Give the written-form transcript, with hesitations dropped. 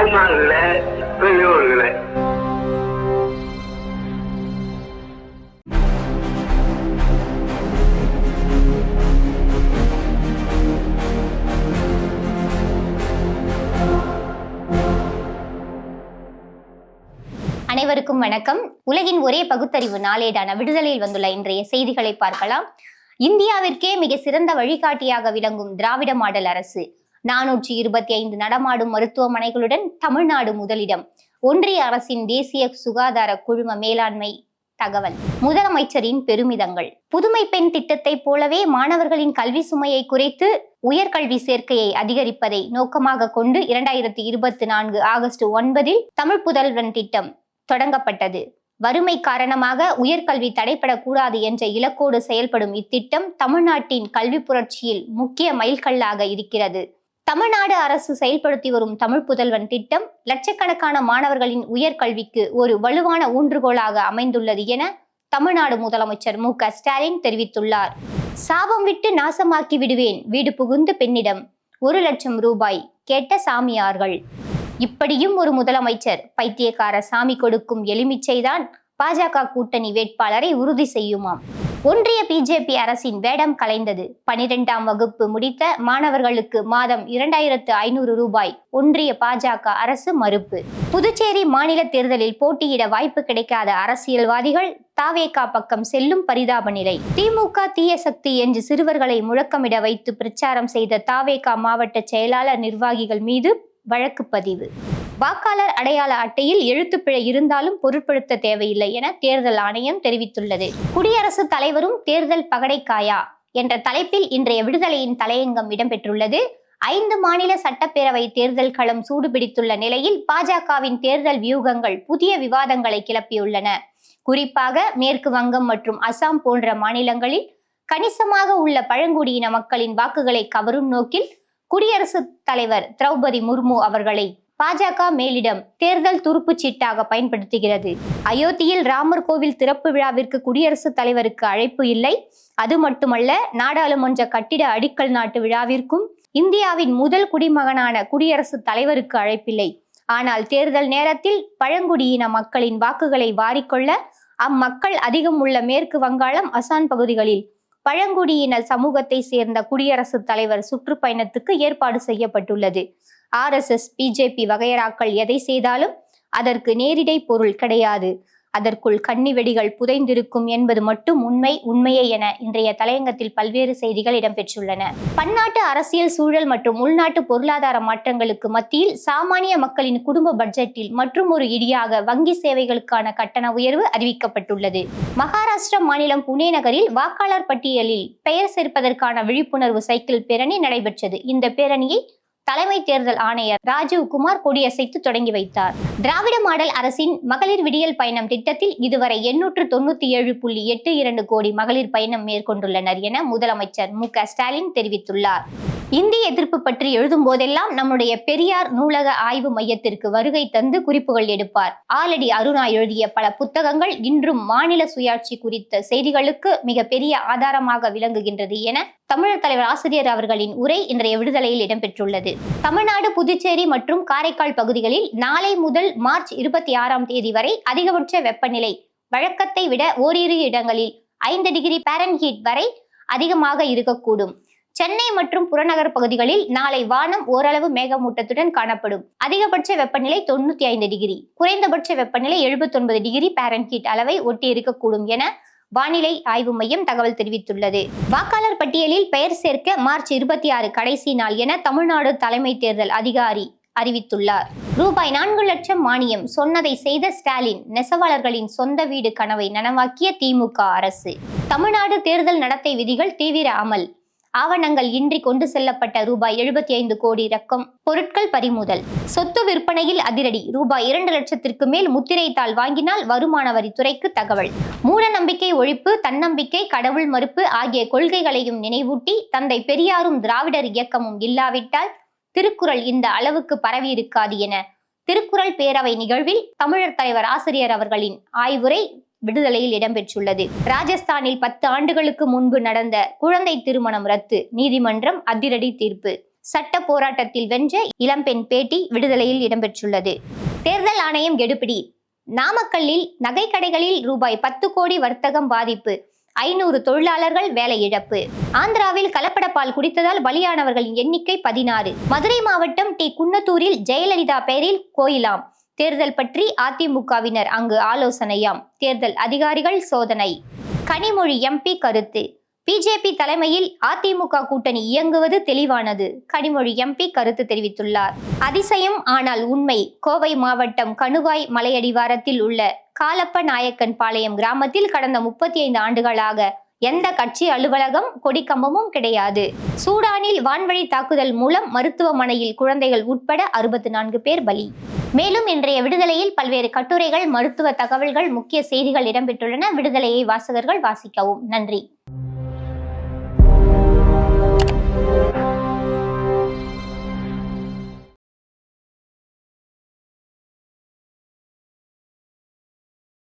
தாய்மார்களே, பெரியோர்களே, அனைவருக்கும் வணக்கம். உலகின் ஒரே பகுத்தறிவு நாளேடான விடுதலையில் வந்துள்ள இன்றைய செய்திகளை பார்க்கலாம். இந்தியாவிற்கே மிக சிறந்த வழிகாட்டியாக விளங்கும் திராவிட மாடல் அரசு 425 நடமாடும் மருத்துவமனைகளுடன் தமிழ்நாடு முதலிடம். ஒன்றிய அரசின் தேசிய சுகாதார குழும மேலாண்மை தகவல். முதலமைச்சரின் பெருமிதங்கள். புதுமை பெண் திட்டத்தை போலவே மாணவர்களின் கல்வி சுமையை குறைத்து உயர்கல்வி சேர்க்கையை அதிகரிப்பதை நோக்கமாக கொண்டு 2024 ஆகஸ்ட் 9 தமிழ் புதல்வன் திட்டம் தொடங்கப்பட்டது. வறுமை காரணமாக உயர்கல்வி தடைபடக்கூடாது என்ற இலக்கோடு செயல்படும் இத்திட்டம் தமிழ்நாட்டின் கல்வி புரட்சியில் முக்கிய மைல்கல்லாக இருக்கிறது. தமிழ்நாடு அரசு செயல்படுத்தி வரும் தமிழ் புதல்வன் திட்டம் லட்சக்கணக்கான மாணவர்களின் உயர்கல்விக்கு ஒரு வலுவான ஊன்றுகோலாக அமைந்துள்ளது என தமிழ்நாடு முதலமைச்சர் மு.க.ஸ்டாலின் தெரிவித்துள்ளார். சாபம் விட்டு நாசமாக்கி விடுவேன், வீடு புகுந்து பெண்ணிடம் 1 லட்சம் ரூபாய் கேட்ட சாமியார்கள். இப்படியும் ஒரு முதலமைச்சர். பைத்தியக்கார சாமி கொடுக்கும் எலுமிச்சைதான் பாஜக கூட்டணி வேட்பாளரை உறுதி செய்யுமாம். ஒன்றிய பிஜேபி அரசின் வேடம் கலைந்தது. 12ஆம் வகுப்பு முடித்த மாணவர்களுக்கு மாதம் 2500 ரூபாய் ஒன்றிய பாஜக அரசு மறுப்பு. புதுச்சேரி மாநில தேர்தலில் போட்டியிட வாய்ப்பு கிடைக்காத அரசியல்வாதிகள் தாவேகா பக்கம் செல்லும் பரிதாப நிலை. திமுக தீய சக்தி என்று சிறுவர்களை முழக்கமிட வைத்து பிரச்சாரம் செய்த தாவேகா மாவட்ட செயலாளர் நிர்வாகிகள் மீது வழக்கு பதிவு. வாக்காளர் அடையாள அட்டையில் எழுத்துப்பிழை இருந்தாலும் பொருட்படுத்த தேவையில்லை என தேர்தல் ஆணையம் தெரிவித்துள்ளது. குடியரசுத் தலைவரும் தேர்தல் பகடைக்காயா என்ற தலைப்பில் இன்றைய விடுதலையின் தலையங்கம் இடம்பெற்றுள்ளது. 5 மாநில சட்டப்பேரவை தேர்தல் களம் சூடுபிடித்துள்ள நிலையில் பாஜகவின் தேர்தல் வியூகங்கள் புதிய விவாதங்களை கிளப்பியுள்ளன. குறிப்பாக மேற்கு வங்கம் மற்றும் அசாம் போன்ற மாநிலங்களில் கணிசமாக உள்ள பழங்குடியின மக்களின் வாக்குகளை கவரும் நோக்கில் குடியரசுத் தலைவர் திரௌபதி முர்மு அவர்களை பாஜக மேலிடம் தேர்தல் துருப்புச் சீட்டாக பயன்படுத்துகிறது. அயோத்தியில் ராமர் கோவில் திறப்பு விழாவிற்கு குடியரசுத் தலைவருக்கு அழைப்பு இல்லை. அது மட்டுமல்ல, நாடாளுமன்ற கட்டிட அடிக்கல் நாட்டு விழாவிற்கும் இந்தியாவின் முதல் குடிமகனான குடியரசுத் தலைவருக்கு அழைப்பில்லை. ஆனால் தேர்தல் நேரத்தில் பழங்குடியின மக்களின் வாக்குகளை வாரிக்கொள்ள அம்மக்கள் அதிகம் உள்ள மேற்கு வங்காளம், அசாம் பகுதிகளில் பழங்குடியின சமூகத்தை சேர்ந்த குடியரசுத் தலைவர் சுற்றுப்பயணத்துக்கு ஏற்பாடு செய்யப்பட்டுள்ளது. RSS பிஜேபி வகையறாக்கள் எதை செய்தாலும் அதற்கு நேரிடை பொருள் கிடையாது. அதற்குள் கன்னி வெடிகள் புதைந்திருக்கும் என்பது மட்டும் உண்மையே என இன்றைய தலையங்கத்தில் பல்வேறு செய்திகள் இடம்பெற்றுள்ளன. பன்னாட்டு அரசியல் சூழல் மற்றும் உள்நாட்டு பொருளாதார மாற்றங்களுக்கு மத்தியில் சாமானிய மக்களின் குடும்ப பட்ஜெட்டில் மற்றும் ஒரு இடியாக வங்கி சேவைகளுக்கான கட்டண உயர்வு அறிவிக்கப்பட்டுள்ளது. மகாராஷ்டிரா மாநிலம் புனே நகரில் வாக்காளர் பட்டியலில் பெயர் சேர்ப்பதற்கான விழிப்புணர்வு சைக்கிள் பேரணி நடைபெற்றது. இந்த பேரணியை தலைமை தேர்தல் ஆணையர் ராஜீவ் குமார் கொடியசைத்து தொடங்கி வைத்தார். திராவிட மாடல் அரசின் மகளிர் விடியல் பயணம் திட்டத்தில் இதுவரை 897.82 கோடி மகளிர் பயணம் மேற்கொண்டுள்ளனர் என முதலமைச்சர் மு.க.ஸ்டாலின் தெரிவித்துள்ளார். இந்தி எதிர்ப்பு பற்றி எழுதும் போதெல்லாம் நம்முடைய பெரியார் நூலக ஆய்வு மையத்திற்கு வருகை தந்து குறிப்புகள் எடுப்பார். ஆலடி அருணா எழுதிய பல புத்தகங்கள் இன்றும் மாநில சுயாட்சி குறித்த செய்திகளுக்கு மிக பெரிய ஆதாரமாக விளங்குகின்றது என தமிழர் தலைவர் ஆசிரியர் அவர்களின் உரை இன்றைய விடுதலையில் இடம்பெற்றுள்ளது. தமிழ்நாடு, புதுச்சேரி மற்றும் காரைக்கால் பகுதிகளில் நாளை முதல் மார்ச் 26ஆம் தேதி வரை அதிகபட்ச வெப்பநிலை வழக்கத்தை விட ஓரிரு இடங்களில் 5 டிகிரி பாரன்ஹீட் வரை அதிகமாக இருக்கக்கூடும். சென்னை மற்றும் புறநகர் பகுதிகளில் நாளை வானம் ஓரளவு மேகமூட்டத்துடன் காணப்படும். அதிகபட்ச வெப்பநிலை 95 டிகிரி, குறைந்தபட்ச வெப்பநிலை 79 டிகிரி பாரன்ஹீட் அளவை ஒட்டி இருக்கக்கூடும் என வானிலை ஆய்வு மையம் தகவல் தெரிவித்துள்ளது. வாக்காளர் பட்டியலில் பெயர் சேர்க்க மார்ச் 26 கடைசி நாள் என தமிழ்நாடு தலைமை தேர்தல் அதிகாரி அறிவித்துள்ளார். ரூபாய் 4 லட்சம் மானியம் சொன்னதை செய்த ஸ்டாலின், நெசவாளர்களின் சொந்த வீடு கனவை நனவாக்கிய திமுக அரசு. தமிழ்நாடு தேர்தல் நடத்தை விதிகள் தீவிர அமல். ஆவணங்கள் இன்றி கொண்டு செல்லப்பட்ட ரூபாய் 75 கோடி ரக்கம் பொருட்கள் பறிமுதல். சொத்து விற்பனையில் அதிரடி. ரூபாய் 2 லட்சத்திற்கு மேல் முத்திரை தாள் வாங்கினால் வருமான வரித்துறைக்கு தகவல். மூட நம்பிக்கை ஒழிப்பு, தன்னம்பிக்கை, கடவுள் மறுப்பு ஆகிய கொள்கைகளையும் நினைவூட்டி தந்தை பெரியாரும் திராவிடர் இயக்கமும் இல்லாவிட்டால் திருக்குறள் இந்த அளவுக்கு பரவி இருக்காது என திருக்குறள் பேரவை நிகழ்வில் தமிழர் தலைவர் ஆசிரியர் அவர்களின் ஆய்வுரை விடுதலையில் இடம்பெற்றுள்ளது. ராஜஸ்தானில் 10 ஆண்டுகளுக்கு முன்பு நடந்த குழந்தை திருமணம் ரத்து, நீதிமன்றம் அதிரடி தீர்ப்பு. சட்ட போராட்டத்தில் வென்ற இளம்பெண் பேட்டி விடுதலையில் இடம்பெற்றுள்ளது. தேர்தல் ஆணையம் கெடுபிடி. நாமக்கல்லில் நகைக்கடைகளில் ரூபாய் 10 கோடி வர்த்தகம் பாதிப்பு, 500 தொழிலாளர்கள் வேலை இழப்பு. ஆந்திராவில் கலப்படப்பால் குடித்ததால் பலியானவர்களின் எண்ணிக்கை 16. மதுரை மாவட்டம் டி. குன்னத்தூரில் ஜெயலலிதா பெயரில் கோயிலாம். தேர்தல் பற்றி அதிமுகவினர் அங்கு ஆலோசனையாம். தேர்தல் அதிகாரிகள் சோதனை. கனிமொழி எம்பி கருத்து. பிஜேபி தலைமையில் அதிமுக கூட்டணி இயங்குவது தெளிவானது. கனிமொழி எம்பி கருத்து தெரிவித்துள்ளார். அதிசயம் ஆனால் உண்மை. கோவை மாவட்டம் கணுவாய் மலையடிவாரத்தில் உள்ள காலப்ப நாயக்கன் பாளையம் கிராமத்தில் கடந்த 35 ஆண்டுகளாக எந்த கட்சி அலுவலகம் கொடிக்கம்பமும் கிடையாது. சூடானில் வான்வழி தாக்குதல் மூலம் மருத்துவமனையில் குழந்தைகள் உட்பட 64 பேர் பலி. மேலும் இன்றைய விடுதலையில் பல்வேறு கட்டுரைகள், மருத்துவ தகவல்கள், முக்கிய செய்திகள் இடம்பெற்றுள்ளன. விடுதலையை வாசகர்கள் வாசிக்கவும். நன்றி.